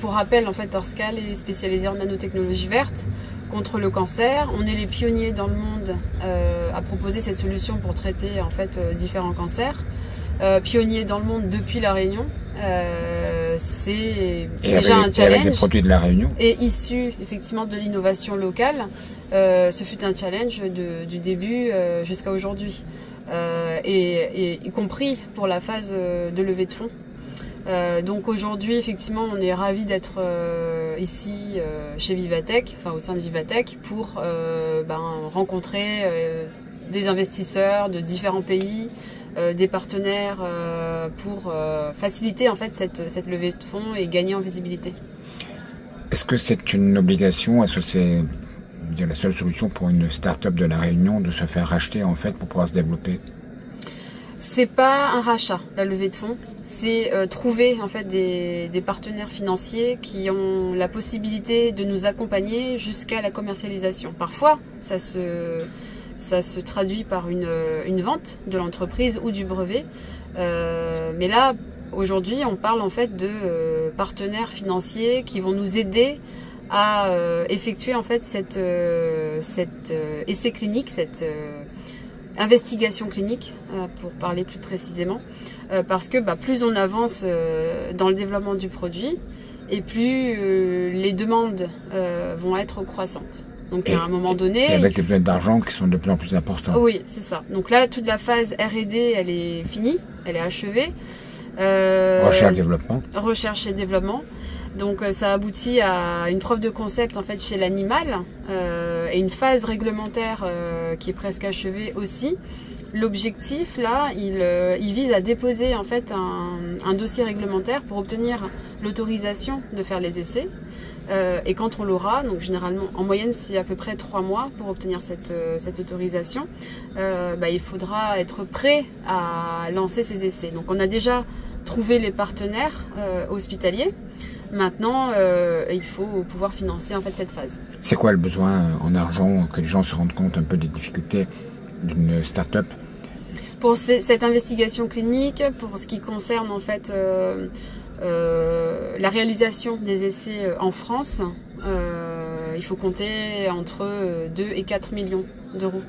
pour rappel, en fait, Torscal est spécialisé en nanotechnologie verte contre le cancer. On est les pionniers dans le monde à proposer cette solution pour traiter en fait différents cancers. Pionniers dans le monde depuis La Réunion. C'est déjà un challenge. Et avec des produits de La Réunion. Et issu effectivement de l'innovation locale. Ce fut un challenge du début jusqu'à aujourd'hui. Et y compris pour la phase de levée de fonds. Donc aujourd'hui, effectivement, on est ravis d'être ici chez Vivatech, enfin au sein de Vivatech, pour rencontrer des investisseurs de différents pays, des partenaires pour faciliter en fait cette levée de fonds et gagner en visibilité. Est-ce que c'est une obligation? Est-ce que c'est la seule solution pour une start-up de La Réunion de se faire racheter en fait pour pouvoir se développer? C'est pas un rachat, la levée de fonds. C'est trouver en fait des partenaires financiers qui ont la possibilité de nous accompagner jusqu'à la commercialisation. Parfois, ça se traduit par une vente de l'entreprise ou du brevet. Mais là, aujourd'hui, on parle en fait de partenaires financiers qui vont nous aider à effectuer en fait cet essai clinique, cette investigation clinique, pour parler plus précisément, parce que plus on avance dans le développement du produit, et plus les demandes vont être croissantes. Donc à un moment donné... Et avec les besoins d'argent qui sont de plus en plus importants. Oui, c'est ça. Donc là, toute la phase R&D, elle est finie, elle est achevée. Recherche et développement. Recherche et développement. Donc ça aboutit à une preuve de concept en fait chez l'animal et une phase réglementaire qui est presque achevée aussi. L'objectif là, il vise à déposer en fait un dossier réglementaire pour obtenir l'autorisation de faire les essais. Et quand on l'aura, donc généralement en moyenne c'est à peu près 3 mois pour obtenir cette autorisation, il faudra être prêt à lancer ces essais. Donc on a déjà trouvé les partenaires hospitaliers. Maintenant, il faut pouvoir financer en fait cette phase. C'est quoi le besoin en argent, que les gens se rendent compte un peu des difficultés d'une start-up? Pour cette investigation clinique, pour ce qui concerne en fait la réalisation des essais en France, il faut compter entre 2 et 4 millions d'euros.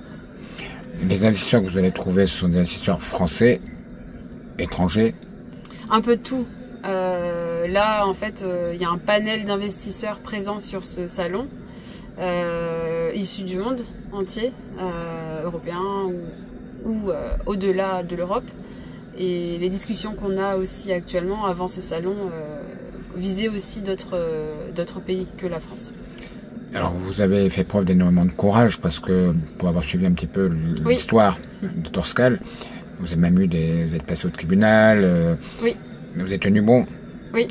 Les investisseurs que vous allez trouver, ce sont des investisseurs français, étrangers? Un peu de tout. Là, en fait, il y a un panel d'investisseurs présents sur ce salon, issus du monde entier, européen ou au-delà de l'Europe. Et les discussions qu'on a aussi actuellement avant ce salon visaient aussi d'autres pays que la France. Alors, vous avez fait preuve d'énormément de courage parce que, pour avoir suivi un petit peu l'histoire de Torscal, vous avez même vous êtes passé au tribunal. Oui. Mais vous êtes tenu bon. Oui.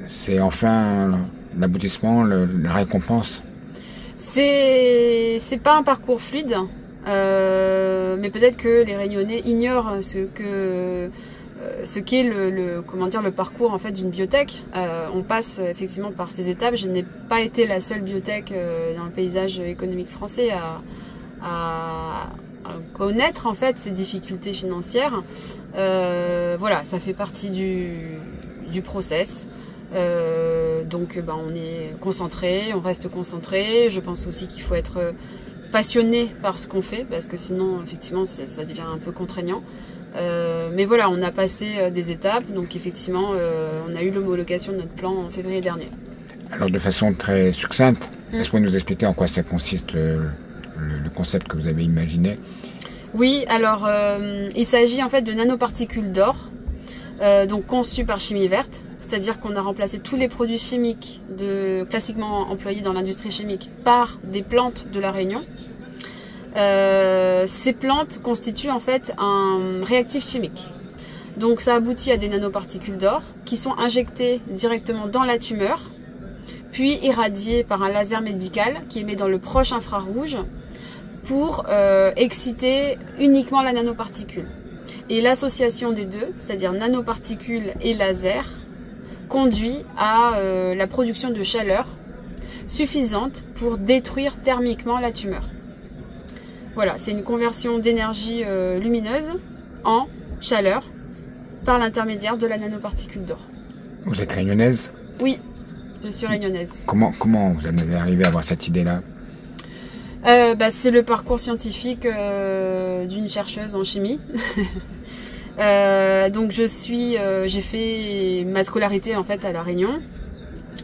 C'est enfin l'aboutissement, la récompense. C'est pas un parcours fluide, mais peut-être que les Réunionnais ignorent ce qu'est le parcours en fait d'une biotech. On passe effectivement par ces étapes. Je n'ai pas été la seule biotech dans le paysage économique français à connaître en fait ces difficultés financières. Voilà, ça fait partie du process. Donc on est concentré, on reste concentré. Je pense aussi qu'il faut être passionné par ce qu'on fait, parce que sinon effectivement ça devient un peu contraignant. Mais voilà, on a passé des étapes, donc effectivement on a eu l'homologation de notre plan en février dernier. Alors de façon très succincte, est-ce que vous pouvez nous expliquer en quoi ça consiste le concept que vous avez imaginé? Oui, alors il s'agit en fait de nanoparticules d'or, donc conçues par Chimie Verte, c'est-à-dire qu'on a remplacé tous les produits chimiques classiquement employés dans l'industrie chimique par des plantes de La Réunion. Ces plantes constituent en fait un réactif chimique. Donc ça aboutit à des nanoparticules d'or qui sont injectées directement dans la tumeur, puis irradiées par un laser médical qui émet dans le proche infrarouge pour exciter uniquement la nanoparticule. Et l'association des deux, c'est-à-dire nanoparticules et laser, conduit à la production de chaleur suffisante pour détruire thermiquement la tumeur. Voilà, c'est une conversion d'énergie lumineuse en chaleur par l'intermédiaire de la nanoparticule d'or. Vous êtes réunionnaise? Oui. Je suis réunionnaise. Comment vous en avez arrivé à avoir cette idée-là? C'est le parcours scientifique d'une chercheuse en chimie. Donc j'ai fait ma scolarité en fait à La Réunion.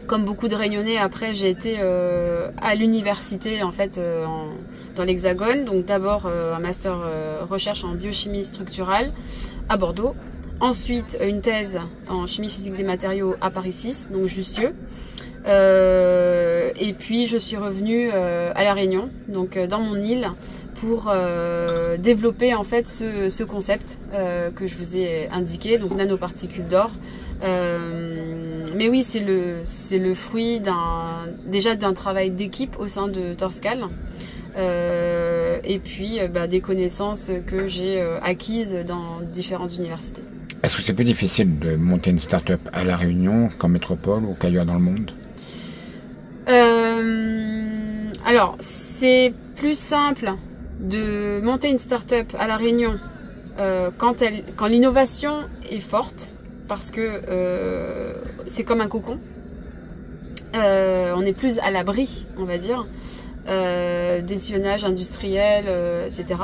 Comme beaucoup de Réunionnais, après j'ai été à l'université en fait dans l'Hexagone. Donc d'abord un master recherche en biochimie structurale à Bordeaux. Ensuite une thèse en chimie physique des matériaux à Paris 6, donc Jussieu. Et puis je suis revenue à La Réunion, donc dans mon île, pour développer en fait ce concept que je vous ai indiqué, donc nanoparticules d'or. Mais oui, c'est le fruit déjà d'un travail d'équipe au sein de Torscal, et puis des connaissances que j'ai acquises dans différentes universités. Est-ce que c'est plus difficile de monter une start-up à La Réunion qu'en métropole ou qu'ailleurs dans le monde? Alors, c'est plus simple de monter une start-up à La Réunion quand l'innovation est forte, parce que c'est comme un cocon. On est plus à l'abri, on va dire, d'espionnage industriel, etc.